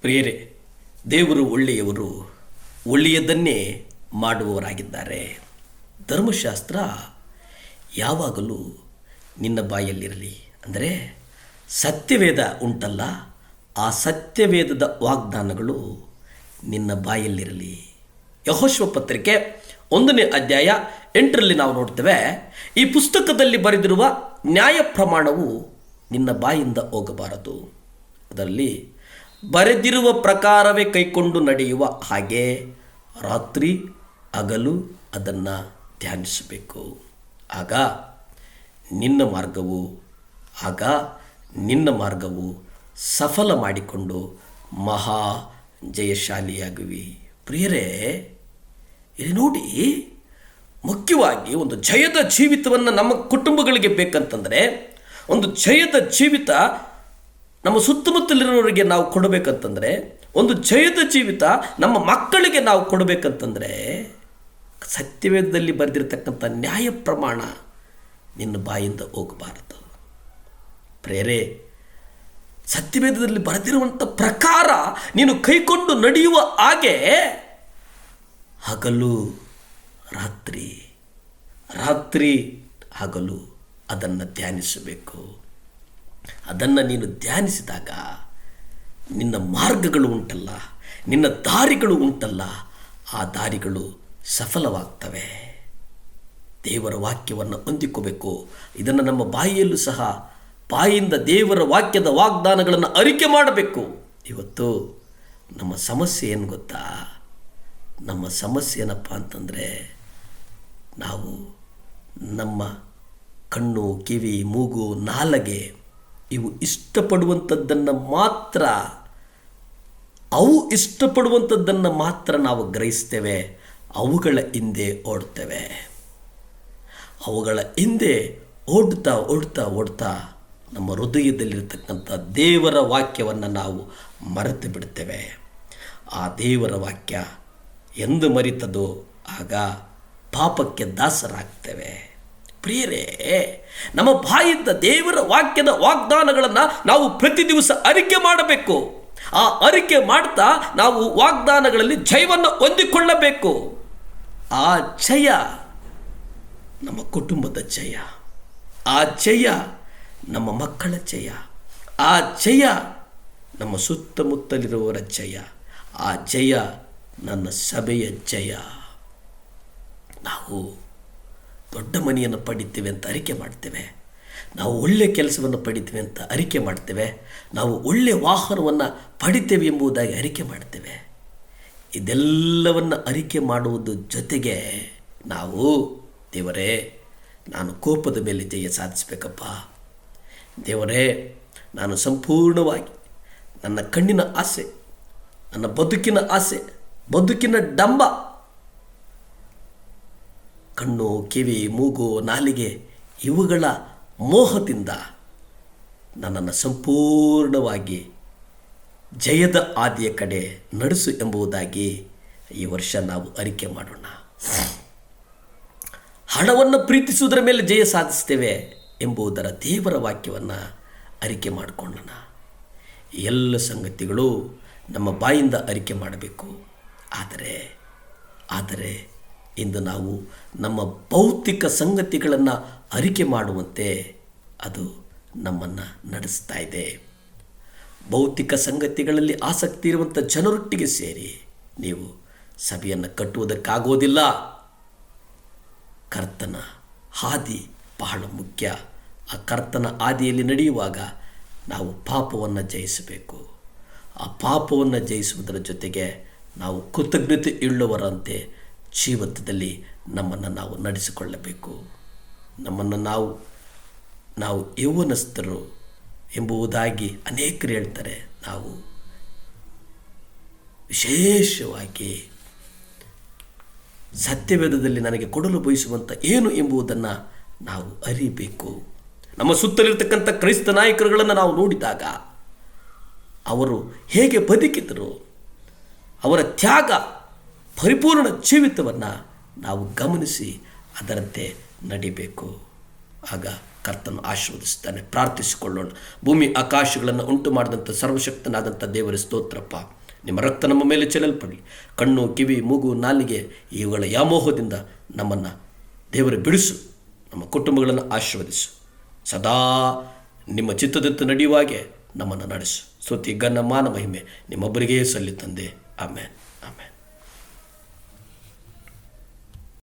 ಪ್ರಿಯರೇ, ದೇವರು ಒಳ್ಳೆಯವರು, ಒಳ್ಳೆಯದನ್ನೇ ಮಾಡುವವರಾಗಿದ್ದಾರೆ. ಧರ್ಮಶಾಸ್ತ್ರ ಯಾವಾಗಲೂ ನಿನ್ನ ಬಾಯಲ್ಲಿರಲಿ. ಅಂದರೆ ಸತ್ಯವೇದ ಉಂಟಲ್ಲ, ಆ ಸತ್ಯವೇದದ ವಾಗ್ದಾನಗಳು ನಿನ್ನ ಬಾಯಲ್ಲಿರಲಿ. ಯೆಹೋಶುವ ಪತ್ರಿಕೆ 1ನೇ ಅಧ್ಯಾಯ 8ರಲ್ಲಿ ನಾವು ನೋಡ್ತೇವೆ, ಈ ಪುಸ್ತಕದಲ್ಲಿ ಬರೆದಿರುವ ನ್ಯಾಯ ಪ್ರಮಾಣವು ನಿನ್ನ ಬಾಯಿಂದ ಹೋಗಬಾರದು, ಅದರಲ್ಲಿ ಬರೆದಿರುವ ಪ್ರಕಾರವೇ ಕೈಕೊಂಡು ನಡೆಯುವ ಹಾಗೆ ರಾತ್ರಿ ಹಗಲು ಅದನ್ನು ಧ್ಯಾನಿಸಬೇಕು. ಆಗ ನಿನ್ನ ಮಾರ್ಗವು ಸಫಲ ಮಾಡಿಕೊಂಡು ಮಹಾ ಜಯಶಾಲಿಯಾಗುವಿ. ಪ್ರಿಯರೇ, ಇಲ್ಲಿ ನೋಡಿ, ಮುಖ್ಯವಾಗಿ ಒಂದು ಜಯದ ಜೀವಿತವನ್ನು ನಮ್ಮ ಕುಟುಂಬಗಳಿಗೆ ಬೇಕಂತಂದರೆ, ಒಂದು ಜಯದ ಜೀವಿತ ನಮ್ಮ ಸುತ್ತಮುತ್ತಲಿರೋರಿಗೆ ನಾವು ಕೊಡಬೇಕಂತಂದರೆ, ಒಂದು ಜಯದ ಜೀವಿತ ನಮ್ಮ ಮಕ್ಕಳಿಗೆ ನಾವು ಕೊಡಬೇಕಂತಂದರೆ, ಸತ್ಯವೇದದಲ್ಲಿ ಬರೆದಿರತಕ್ಕಂಥ ನ್ಯಾಯ ಪ್ರಮಾಣ ನಿನ್ನ ಬಾಯಿಂದ ಹೋಗಬಾರದು. ಪ್ರೇರೆ, ಸತ್ಯವೇದದಲ್ಲಿ ಬರೆದಿರುವಂಥ ಪ್ರಕಾರ ನೀನು ಕೈಕೊಂಡು ನಡೆಯುವ ಹಾಗೆ ಹಗಲು ರಾತ್ರಿ ಹಗಲು ಅದನ್ನು ಧ್ಯಾನಿಸಬೇಕು. ಅದನ್ನು ನೀನು ಧ್ಯಾನಿಸಿದಾಗ ನಿನ್ನ ಮಾರ್ಗಗಳು ಉಂಟಲ್ಲ, ನಿನ್ನ ದಾರಿಗಳು ಉಂಟಲ್ಲ, ಆ ದಾರಿಗಳು ಸಫಲವಾಗ್ತವೆ. ದೇವರ ವಾಕ್ಯವನ್ನು ಹೊಂದಿಕೋಬೇಕು. ಇದನ್ನು ನಮ್ಮ ಬಾಯಿಯಲ್ಲೂ ಸಹ ಬಾಯಿಂದ ದೇವರ ವಾಕ್ಯದ ವಾಗ್ದಾನಗಳನ್ನು ಅರಿಕೆ ಮಾಡಬೇಕು. ಇವತ್ತು ನಮ್ಮ ಸಮಸ್ಯೆ ಏನು ಗೊತ್ತಾ? ನಮ್ಮ ಸಮಸ್ಯೆ ಏನಪ್ಪ ಅಂತಂದರೆ, ನಾವು ನಮ್ಮ ಕಣ್ಣು, ಕಿವಿ, ಮೂಗು, ನಾಲಗೆ ಇವು ಇಷ್ಟಪಡುವಂಥದ್ದನ್ನು ಮಾತ್ರ ನಾವು ಗ್ರಹಿಸ್ತೇವೆ. ಅವುಗಳ ಹಿಂದೆ ಓಡ್ತೇವೆ. ಅವುಗಳ ಹಿಂದೆ ಓಡ್ತಾ ನಮ್ಮ ಹೃದಯದಲ್ಲಿರ್ತಕ್ಕಂಥ ದೇವರ ವಾಕ್ಯವನ್ನು ನಾವು ಮರೆತು ಬಿಡ್ತೇವೆ. ಆ ದೇವರ ವಾಕ್ಯ ಎಂದು ಮರಿತದೋ ಆಗ ಪಾಪಕ್ಕೆ ದಾಸರಾಗ್ತೇವೆ. ಪ್ರಿಯರೇ, ನಮ್ಮ ಬಾಯಿಂದ ದೇವರ ವಾಕ್ಯದ ವಾಗ್ದಾನಗಳನ್ನು ನಾವು ಪ್ರತಿ ದಿವಸ ಅರಿಕೆ ಮಾಡಬೇಕು. ಆ ಅರಿಕೆ ಮಾಡ್ತಾ ನಾವು ವಾಗ್ದಾನಗಳಲ್ಲಿ ಜಯವನ್ನು ಹೊಂದಿಕೊಳ್ಳಬೇಕು. ಆ ಜಯ ನಮ್ಮ ಕುಟುಂಬದ ಜಯ, ಆ ಜಯ ನಮ್ಮ ಮಕ್ಕಳ ಜಯ, ಆ ಜಯ ನಮ್ಮ ಸುತ್ತಮುತ್ತಲಿರುವವರ ಜಯ, ಆ ಜಯ ನನ್ನ ಸಭೆಯ ಜಯ. ನಾವು ದೊಡ್ಡ ಮನೆಯನ್ನು ಪಡಿತೇವೆ ಅಂತ ಅರಿಕೆ ಮಾಡ್ತೇವೆ, ನಾವು ಒಳ್ಳೆಯ ಕೆಲಸವನ್ನು ಪಡಿತೇವೆ ಅಂತ ಅರಿಕೆ ಮಾಡ್ತೇವೆ, ನಾವು ಒಳ್ಳೆಯ ವಾಹನವನ್ನು ಪಡಿತೇವೆ ಎಂಬುದಾಗಿ ಅರಿಕೆ ಮಾಡ್ತೇವೆ. ಇದೆಲ್ಲವನ್ನು ಅರಿಕೆ ಮಾಡುವುದು ಜೊತೆಗೆ ನಾವು, ದೇವರೇ, ನಾನು ಕೋಪದ ಮೇಲೆ ಜಯ ಸಾಧಿಸಬೇಕಪ್ಪ, ದೇವರೇ, ನಾನು ಸಂಪೂರ್ಣವಾಗಿ ನನ್ನ ಕಣ್ಣಿನ ಆಸೆ, ನನ್ನ ಬದುಕಿನ ಆಸೆ, ಬದುಕಿನ ಡಂಬ, ಕಣ್ಣು, ಕಿವಿ, ಮೂಗು, ನಾಲಿಗೆ ಇವುಗಳ ಮೋಹದಿಂದ ನನ್ನನ್ನು ಸಂಪೂರ್ಣವಾಗಿ ಜಯದ ಹಾದಿಯ ಕಡೆ ನಡೆಸು ಎಂಬುದಾಗಿ ಈ ವರ್ಷ ನಾವು ಅರಿಕೆ ಮಾಡೋಣ. ಹಣವನ್ನು ಪ್ರೀತಿಸುವುದರ ಮೇಲೆ ಜಯ ಸಾಧಿಸ್ತೇವೆ ಎಂಬುದರ ದೇವರ ವಾಕ್ಯವನ್ನು ಅರಿಕೆ ಮಾಡಿಕೊಳ್ಳೋಣ. ಎಲ್ಲ ಸಂಗತಿಗಳು ನಮ್ಮ ಬಾಯಿಂದ ಅರಿಕೆ ಮಾಡಬೇಕು. ಆದರೆ ಇಂದು ನಾವು ನಮ್ಮ ಭೌತಿಕ ಸಂಗತಿಗಳನ್ನು ಅರಿಕೆ ಮಾಡುವಂತೆ ಅದು ನಮ್ಮನ್ನು ನಡೆಸ್ತಾ ಇದೆ. ಭೌತಿಕ ಸಂಗತಿಗಳಲ್ಲಿ ಆಸಕ್ತಿ ಇರುವಂಥ ಜನರೊಟ್ಟಿಗೆ ಸೇರಿ ನೀವು ಸಭೆಯನ್ನು ಕಟ್ಟುವುದಕ್ಕಾಗೋದಿಲ್ಲ. ಕರ್ತನ ಹಾದಿ ಬಹಳ ಮುಖ್ಯ. ಆ ಕರ್ತನ ಹಾದಿಯಲ್ಲಿ ನಡೆಯುವಾಗ ನಾವು ಪಾಪವನ್ನು ಜಯಿಸಬೇಕು. ಆ ಪಾಪವನ್ನು ಜಯಿಸುವುದರ ಜೊತೆಗೆ ನಾವು ಕೃತಜ್ಞತೆ ಉಳ್ಳವರಂತೆ ಜೀವಿತದಲ್ಲಿ ನಮ್ಮನ್ನು ನಾವು ನಡೆಸಿಕೊಳ್ಳಬೇಕು. ನಮ್ಮನ್ನು ನಾವು ಯೌವನಸ್ಥರು ಎಂಬುದಾಗಿ ಅನೇಕರು ಹೇಳ್ತಾರೆ. ನಾವು ವಿಶೇಷವಾಗಿ ಸತ್ಯವೇದದಲ್ಲಿ ನನಗೆ ಕೊಡಲು ಬಯಸುವಂಥ ಏನು ಎಂಬುದನ್ನು ನಾವು ಅರಿಬೇಕು. ನಮ್ಮ ಸುತ್ತಲಿರ್ತಕ್ಕಂಥ ಕ್ರೈಸ್ತ ನಾಯಕರುಗಳನ್ನು ನಾವು ನೋಡಿದಾಗ ಅವರು ಹೇಗೆ ಬದುಕಿದರು, ಅವರ ತ್ಯಾಗ, ಪರಿಪೂರ್ಣ ಜೀವಿತವನ್ನು ನಾವು ಗಮನಿಸಿ ಅದರಂತೆ ನಡಿಬೇಕು. ಆಗ ಕರ್ತನು ಆಶೀರ್ವದಿಸ್ತಾನೆ. ಪ್ರಾರ್ಥಿಸಿಕೊಳ್ಳೋಣ. ಭೂಮಿ ಆಕಾಶಗಳನ್ನು ಉಂಟು ಮಾಡಿದಂಥ ಸರ್ವಶಕ್ತನಾದಂಥ ದೇವರ ಸ್ತೋತ್ರಪ್ಪ. ನಿಮ್ಮ ರಕ್ತ ನಮ್ಮ ಮೇಲೆ ಚೆಲ್ಲಲ್ಪಡಲಿ. ಕಣ್ಣು, ಕಿವಿ, ಮೂಗು, ನಾಲಿಗೆ ಇವುಗಳ ವ್ಯಾಮೋಹದಿಂದ ನಮ್ಮನ್ನು ದೇವರ ಬಿಡಿಸು. ನಮ್ಮ ಕುಟುಂಬಗಳನ್ನು ಆಶೀರ್ವದಿಸು. ಸದಾ ನಿಮ್ಮ ಚಿತ್ತದಂತೆ ನಡೆಯುವಾಗೆ ನಮ್ಮನ್ನು ನಡೆಸು. ಸ್ತುತಿ, ಘನ, ಮಾನ, ಮಹಿಮೆ ನಿಮ್ಮೊಬ್ಬರಿಗೇ ಸಲ್ಲಿ ತಂದೆ. ಆಮೇನ್, ಆಮೇನ್.